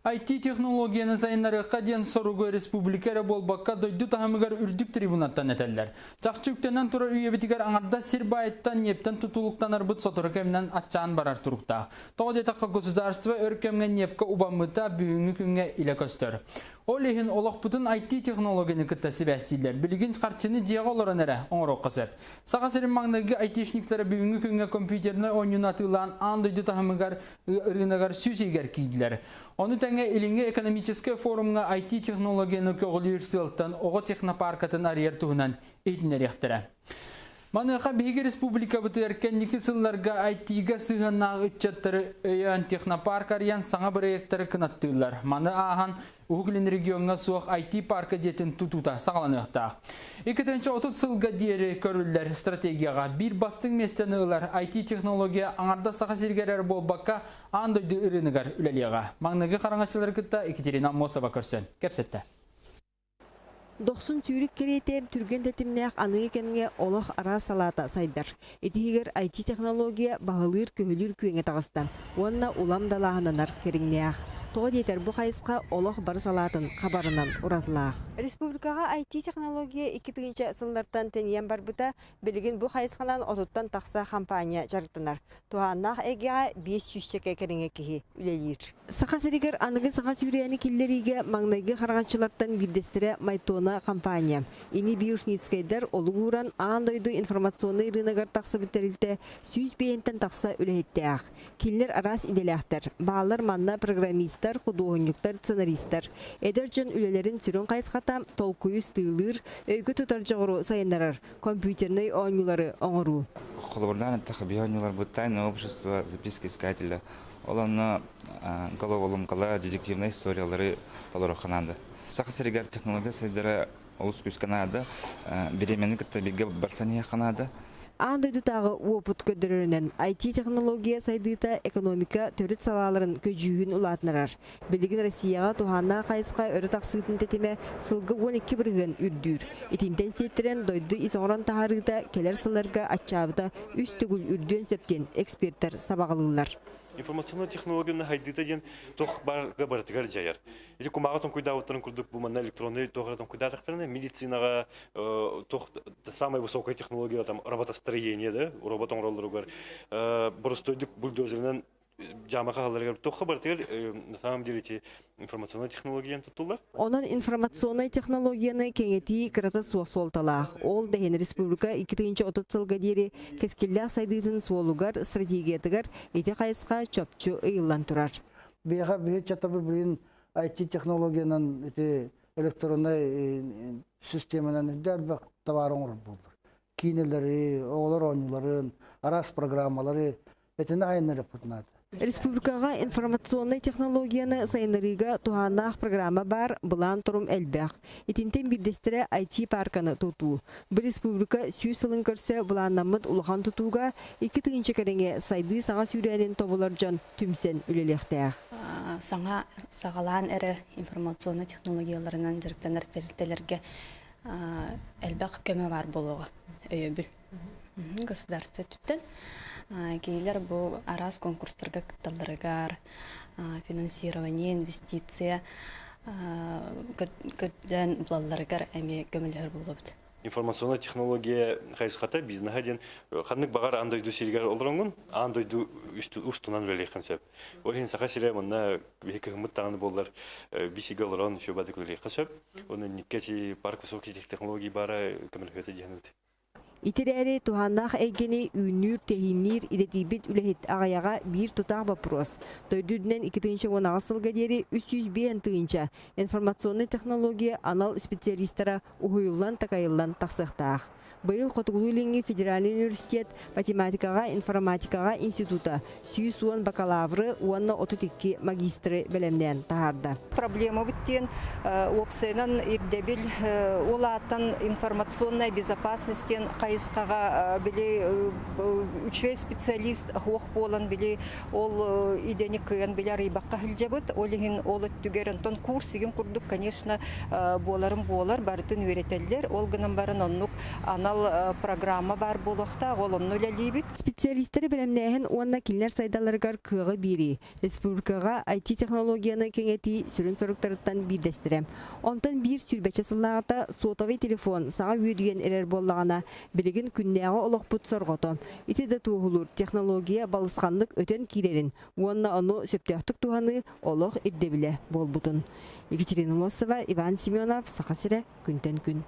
IT технологияны сайынлары қаден соруғы республикары болбаққа дойды тағымығар үрдік трибунаттан әтәлілер. Жақшы үктенен тұра үйебетігер аңарда сирбайыттан нептен тұтулықтан арбыт сотыры кәмінен атчаан барар тұрықта. Тоғыд етаққа государство өркемген непқа убамыта бүйіңі күнге илі көстер. Ол ехін олық бұтын IT технологияны күттәсі бәстейлер. Білігін қарчыны жеға оларын әрі оңыр оқысып. Саға сәрін маңнағы IT-шниктері бүйінгі күнге компьютеріне ойнын атылан андойды тағымығар ұрынағар сүзегер кейділер. Оны тәңе елінге экономический форумға IT технологияны көғілі үрсілттен оғы технопаркатын арияр туғынан ейтінер ектірі. Маныға бейгі республика бұты әркеннекі сылларға IT-ға сығаннағы үтчаттары өйен технопарк ариян саңа проекттары кынаттылар. Маны аған Углин регионға суық IT парка жетін тұтута сағаланықтақ. 2-30 сылға дері көрілдер стратегияға бір бастың местені ұлар IT технология аңарда саға сергерер болбаққа андойды үрінігар үләлеға. Маңнығы қараңашылар күтті Екатерина Мосова көрсен. Кепсетті. 90 түйрік керетем түрген тәтімнәқ аны екенге олық ара салата сайдар. Етігер IT технология бағылыр көхілір күйеңе тағысты. Онна улам далағынанар керіңнәқ. Тоғы детер бұл қайысқа олық бар салатын қабарынан ұратылақ. Республикаға IT технология 2-інші сыллартан тәниян бар бұта білген бұл қайысқанан отыттан тақса компания жарықтынар. Туғаннақ әгеға 500 чеке керіңе кеге үлелер. Сақа сәрігер анығы сақа сүйрияны келлеріге маңнайғы қарғаншылардан бірдестірі Майтона компания. Ини биошницкайдар олығыран аңдойды информационный рынығар тақсы бітірілді сүйіз бейінтен тақса үлеттіғ. Келлер арас иделяқтар. Бағалар манна программистар, художниктар, сценаристар. Эдер жын үлелерін сүрін қайсқата толкуыз тыылыр, өйгі тұтар жоғыру сайындарар. Компьютерный ойнулары оңыру. Холобордан биониялар бұттайны общество записки искателя. Оланы головолом кала детективная историялары толору қананды. Сақысырегер технология сайдары олыс көз қанады, беременік табиге барсания қанады. Андойду тағы опыт көдірінен IT технология сайдыта экономика төрет салаларын көжүйін ұлатынарар. Білігін Россияға туғанна қайысқа өрі тақсығытын тетеме сылғы 12 бірген үрдір. Етінден сеттерен дойды изоңран тағарыда келер сыларға атчабыда үстігіл үрден сөптен эксперттер сабағылылар. Информационная технология хайдыта ден тох барга баратыгар жаяр. Или кумагатон куйдавыттарын курдук бу мана электронный тохратон куйдатыктарына медицинага тох самая высокая технология там роботостроение, да, роботон роллеругар. Боростойдук бульдозернен жамаға халарга тохха бартыгар на самом деле эти информационная технологияны туттулар. Онан информационный технологияны кеңети кырата суосолталах. Ол дәһен республика 2-нче ототсылга дери кескиллях сайдытын суолугар стратегиятыгар эти кайыска чөпчү ыйыллан турар. Бега бе чатабы билин IT технологиянан эти электронный системанан дәрбәк товарын булды. Кинелери, оглар ойнуларын, арас программалары этене айнары путнады. Республикаға информационный технологияны сайынларыға туғаннақ программа бар бұлан тұрым әлбәқ. Етінтен бірдестірі IT парканы тұту. Бір республика сүй сылын көрсе бұланнамыд ұлған тұтуға 2-тігінші кәріңе сайды саңа сүйрәнен тобылар жан түмсен үлелектәқ. Саңа сағалан әрі информационный технологияларынан жүріктен әртелерге әлбәқ көмі бар болуға өйебіл. Государство түттен. Кейлер бұл арас конкурстарға кытталдырыгар, финансирование, инвестиция, көдден бұлаларыгар әме көмілер болуды. Информационная технология хайсқата бизнеға ден қанық бағар андойду сергер олырыңын, андойду ұстынан бөлейкен сөп. Олен сақа сире мұнна бейкі ғымыт тағаны болдар бисиге олырын шөбады көлейкі сөп. Оны никкети парк высоких технологий бара көмілі өті дегені өті. Итерәре туһаннах әйгене үннүр тәһиннир идетибит үләһит агаяга бир тутак вопрос. Тойдүднен 2-нче гонасылга дери 300 информационный технология анал специалисттара угуйлан такайыллан таксыктах. Быйыл Хотугулуйлинги федеральный университет математикага, информатикага института сүйсуан бакалавры, уанна 32 магистры белемнен тахарда. Проблема биттен опсенан ирдебил улаттан информационная безопасностен кайыскага биле үчөй специалист хуох болан биле ол иденик кыян биле рыбакка хилжабыт, олигин олы түгерен тон курсигин курдук, конечно, болар барытын үйретелдер, ол гынан барын оннук ана функционал программа бар болуқта олымны өлелейбіт. Специалисттері білімнәйін онна келінер сайдаларғар кығы бири. Республикаға IT-технологияны кеңети сүрін сұрықтарыттан бейдестірем. Онтан бір сүрбәчі сыллағыта сотовый телефон саға үйдіген әрер боллағына білігін күннәға олық бұт сорғыты. Ити де туғылыр технология балысқанлық өтен кейлерін. Онна оны сөптіқтік туғаны олық ирдебілі бол бұтын. Екатерина Лосова, Иван Семенов, Сақасыры, күнтен күн.